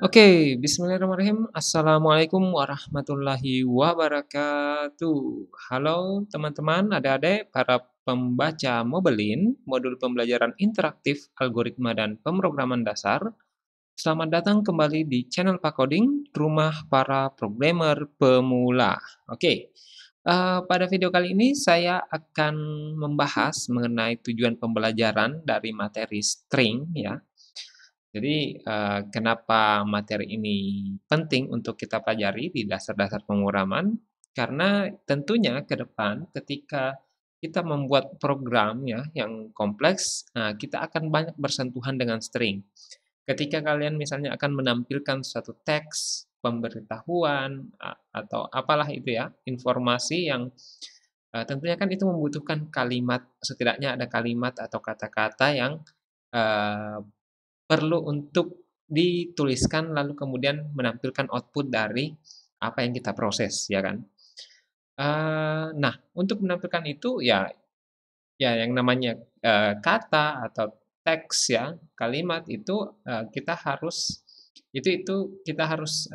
Oke, bismillahirrahmanirrahim. Assalamualaikum warahmatullahi wabarakatuh. Halo teman-teman, adik-adik, para pembaca Mobilin, modul pembelajaran interaktif algoritma dan pemrograman dasar. Selamat datang kembali di channel Pak Coding, rumah para programmer pemula. Oke, pada video kali ini saya akan membahas mengenai tujuan pembelajaran dari materi string ya. Jadi, kenapa materi ini penting untuk kita pelajari di dasar-dasar pemrograman? Karena tentunya ke depan ketika kita membuat program ya yang kompleks, kita akan banyak bersentuhan dengan string. Ketika kalian misalnya akan menampilkan suatu teks, pemberitahuan, atau apalah itu ya, informasi yang, tentunya kan itu membutuhkan kalimat, setidaknya ada kalimat atau kata-kata yang, eee perlu untuk dituliskan lalu kemudian menampilkan output dari apa yang kita proses, ya kan? Nah, untuk menampilkan itu ya yang namanya, kata atau teks ya, kalimat itu, kita harus kita harus,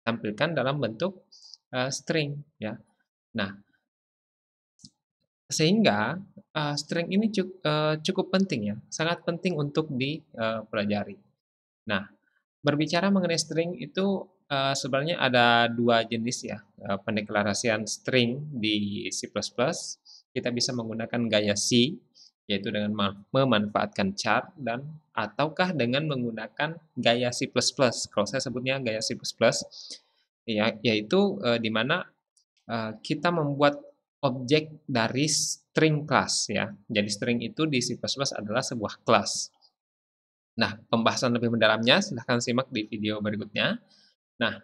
tampilkan dalam bentuk, string ya. Nah, sehingga, string ini cukup penting ya, sangat penting untuk dipelajari. Nah, berbicara mengenai string itu, sebenarnya ada 2 jenis ya, pendeklarasian string di C++. Kita bisa menggunakan gaya C, yaitu dengan memanfaatkan char dan ataukah dengan menggunakan gaya C++. Kalau saya sebutnya gaya C++, ya yaitu, di mana, kita membuat objek dari string class ya. Jadi string itu di C++ adalah sebuah kelas. Nah, pembahasan lebih mendalamnya silahkan simak di video berikutnya. Nah,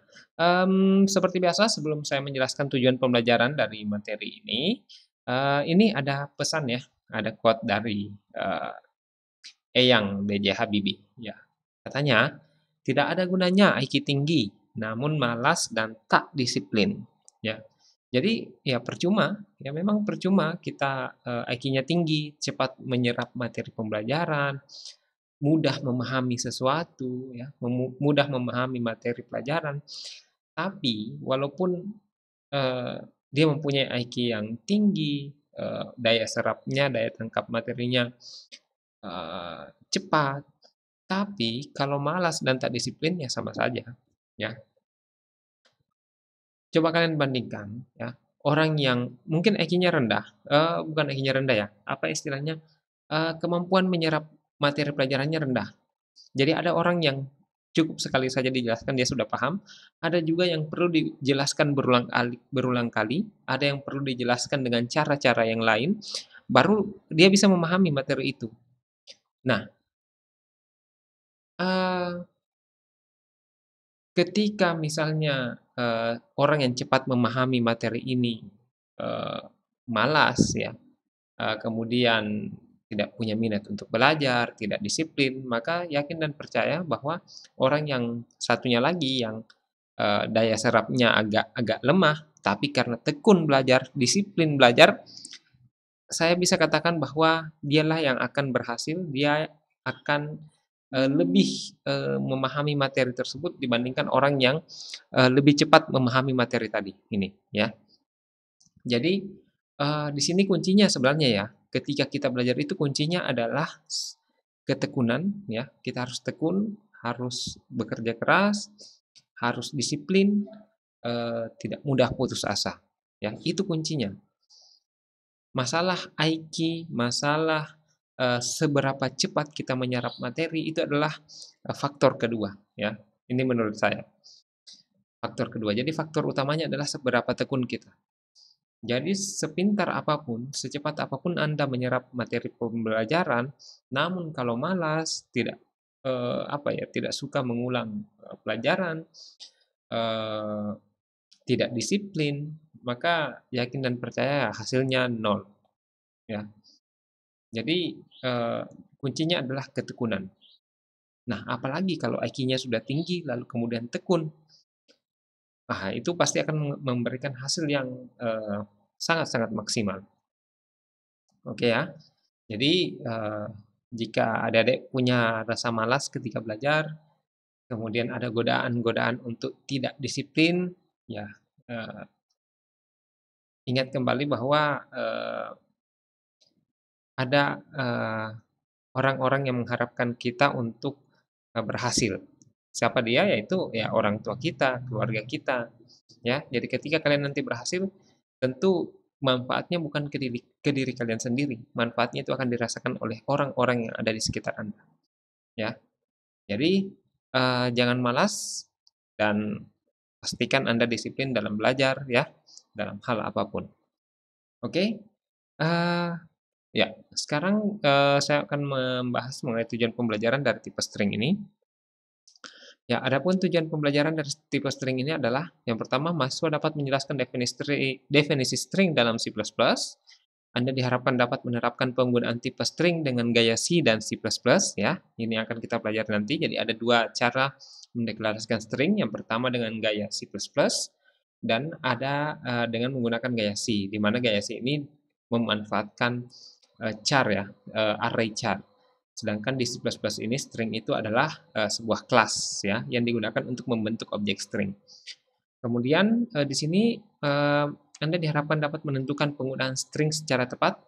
seperti biasa sebelum saya menjelaskan tujuan pembelajaran dari materi ini ada pesan ya, ada quote dari, Eyang B.J. Habibie, ya. Katanya, "Tidak ada gunanya IQ tinggi, namun malas dan tak disiplin." Ya. Jadi, ya percuma, ya memang percuma kita, IQ-nya tinggi, cepat menyerap materi pembelajaran, mudah memahami sesuatu ya, mudah memahami materi pelajaran, tapi walaupun, eee, dia mempunyai IQ yang tinggi, daya serapnya, daya tangkap materinya, cepat, tapi kalau malas dan tak disiplin ya sama saja, ya. Coba kalian bandingkan ya, orang yang mungkin IQ-nya rendah, bukan IQ-nya rendah ya, apa istilahnya, kemampuan menyerap materi pelajarannya rendah. Jadi ada orang yang cukup sekali saja dijelaskan dia sudah paham, ada juga yang perlu dijelaskan berulang kali, ada yang perlu dijelaskan dengan cara-cara yang lain, baru dia bisa memahami materi itu. Nah, eee, ketika misalnya, orang yang cepat memahami materi ini, eee, malas ya, kemudian tidak punya minat untuk belajar, tidak disiplin, maka yakin dan percaya bahwa orang yang satunya lagi yang, daya serapnya agak agak lemah, tapi karena tekun belajar, disiplin belajar, saya bisa katakan bahwa dialah yang akan berhasil, dia akan, lebih, memahami materi tersebut dibandingkan orang yang, lebih cepat memahami materi tadi, ini, ya. Jadi, di sini kuncinya sebenarnya ya, ketika kita belajar itu kuncinya adalah ketekunan ya, kita harus tekun, harus bekerja keras, harus disiplin, tidak mudah putus asa, ya, itu kuncinya. Masalah IQ, masalah, seberapa cepat kita menyerap materi itu adalah, faktor kedua ya, ini menurut saya, faktor kedua. Jadi faktor utamanya adalah seberapa tekun kita. Jadi sepintar apapun, secepat apapun Anda menyerap materi pembelajaran, namun kalau malas, tidak, apa ya, tidak suka mengulang, pelajaran, eee, tidak disiplin, maka yakin dan percaya hasilnya nol, ya. Jadi, kuncinya adalah ketekunan. Nah, apalagi kalau IQ-nya sudah tinggi, lalu kemudian tekun, itu pasti akan memberikan hasil yang, sangat-sangat maksimal. Oke ya. Jadi, jika adik-adik punya rasa malas ketika belajar, kemudian ada godaan-godaan untuk tidak disiplin, ya, ingat kembali bahwa, ada, orang-orang yang mengharapkan kita untuk, berhasil. Siapa dia? Yaitu ya orang tua kita, keluarga kita, ya. Jadi ketika kalian nanti berhasil, tentu manfaatnya bukan ke diri kalian sendiri, manfaatnya itu akan dirasakan oleh orang-orang yang ada di sekitar Anda, ya. Jadi, jangan malas dan pastikan Anda disiplin dalam belajar ya, dalam hal apapun. Oke? Eee, ya, sekarang, saya akan membahas mengenai tujuan pembelajaran dari tipe string ini. Ya, adapun tujuan pembelajaran dari tipe string ini adalah yang pertama, mahasiswa dapat menjelaskan definisi string dalam C++. Anda diharapkan dapat menerapkan penggunaan tipe string dengan gaya C dan C++ ya. Ini akan kita pelajari nanti. Jadi ada dua cara mendeklarasikan string. Yang pertama dengan gaya C++ dan ada dengan menggunakan gaya C, di mana gaya C ini memanfaatkan char ya, array char. Sedangkan di C++ ini string itu adalah sebuah kelas ya yang digunakan untuk membentuk objek string. Kemudian di sini Anda diharapkan dapat menentukan penggunaan string secara tepat.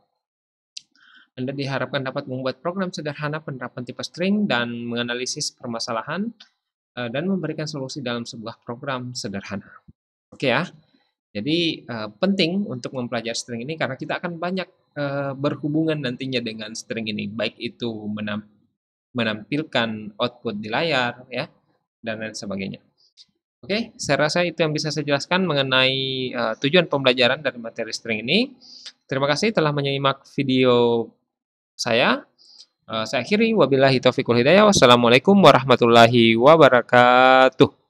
Anda diharapkan dapat membuat program sederhana penerapan tipe string dan menganalisis permasalahan dan memberikan solusi dalam sebuah program sederhana. Oke ya. Jadi penting untuk mempelajari string ini karena kita akan banyak berhubungan nantinya dengan string ini, baik itu menampilkan output di layar ya dan lain sebagainya. Oke, saya rasa itu yang bisa saya jelaskan mengenai tujuan pembelajaran dari materi string ini. Terima kasih telah menyimak video saya. Saya akhiri, wabillahi taufiq wal hidayah. Wassalamualaikum warahmatullahi wabarakatuh.